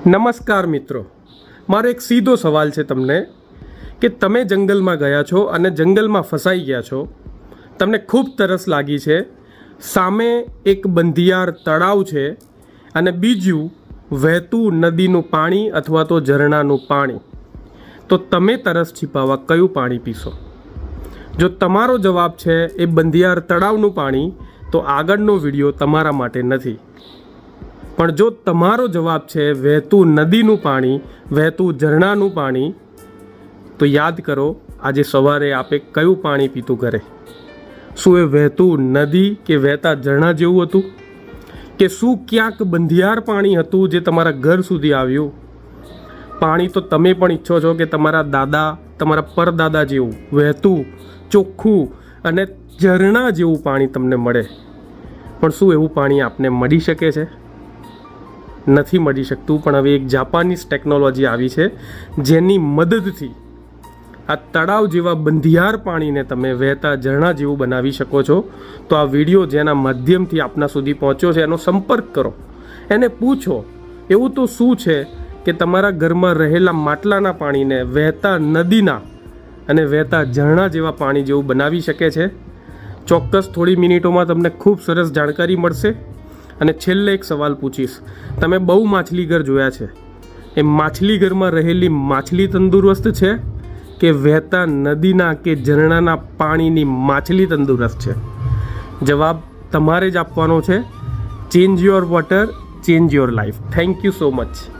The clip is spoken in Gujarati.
નમસ્કાર મિત્રો, મારો એક સીધો સવાલ છે તમને કે તમે જંગલમાં ગયા છો અને જંગલમાં ફસાઈ ગયા છો, તમને ખૂબ તરસ લાગી છે, સામે એક બંધિયાર તળાવ છે અને બીજું વહેતું નદીનું પાણી અથવા તો ઝરણાનું પાણી, તો તમે તરસ छिपाવવા કયું પાણી પીશો? જો તમારો જવાબ છે એ બંધિયાર તળાવનું પાણી, તો આગળનો વિડીયો તમારા માટે નથી. પણ જો તમારો જવાબ છે વહેતું નદીનું પાણી, વહેતું ઝરણાનું પાણી, તો યાદ કરો આજે સવારે આપે કયું પાણી પીતું ઘરે? શું એ વહેતું નદી કે વહેતા ઝરણા જેવું હતું, કે શું ક્યાંક બંધિયાર પાણી હતું જે તમારા ઘર સુધી આવ્યું? પાણી તો તમે પણ ઈચ્છો છો કે તમારા દાદા, તમારા પરદાદા જેવું વહેતું, ચોખ્ખું અને ઝરણા જેવું પાણી તમને મળે. પણ શું એવું પાણી આપને મળી શકે છે? નથી મળી શકતું. પણ હવે એક જાપાનીઝ ટેકનોલોજી આવી છે જેની મદદથી આ તળાવ જેવા બંધિયાર પાણીને તમે વહેતા ઝરણા જેવું બનાવી શકો છો. તો આ વિડીયો જેના માધ્યમથી આપના સુધી પહોંચ્યો છે એનો સંપર્ક કરો, એને પૂછો એવું તો શું છે કે તમારા ઘરમાં રહેલા માટલાના પાણીને વહેતા નદીના અને વહેતા ઝરણા જેવા પાણી જેવું બનાવી શકે છે. ચોક્કસ થોડી મિનિટોમાં તમને ખૂબ સરસ જાણકારી મળશે. અને છેલ્લે એક સવાલ પૂછીશ, તમે બહુ માછલીઘર જોયા છે, એ માછલીઘરમાં રહેલી માછલી તંદુરસ્ત છે કે વહેતા નદીના કે ઝરણાના પાણીની માછલી તંદુરસ્ત છે? જવાબ તમારે જ આપવાનો છે. Change your water, change your life. Thank you so much.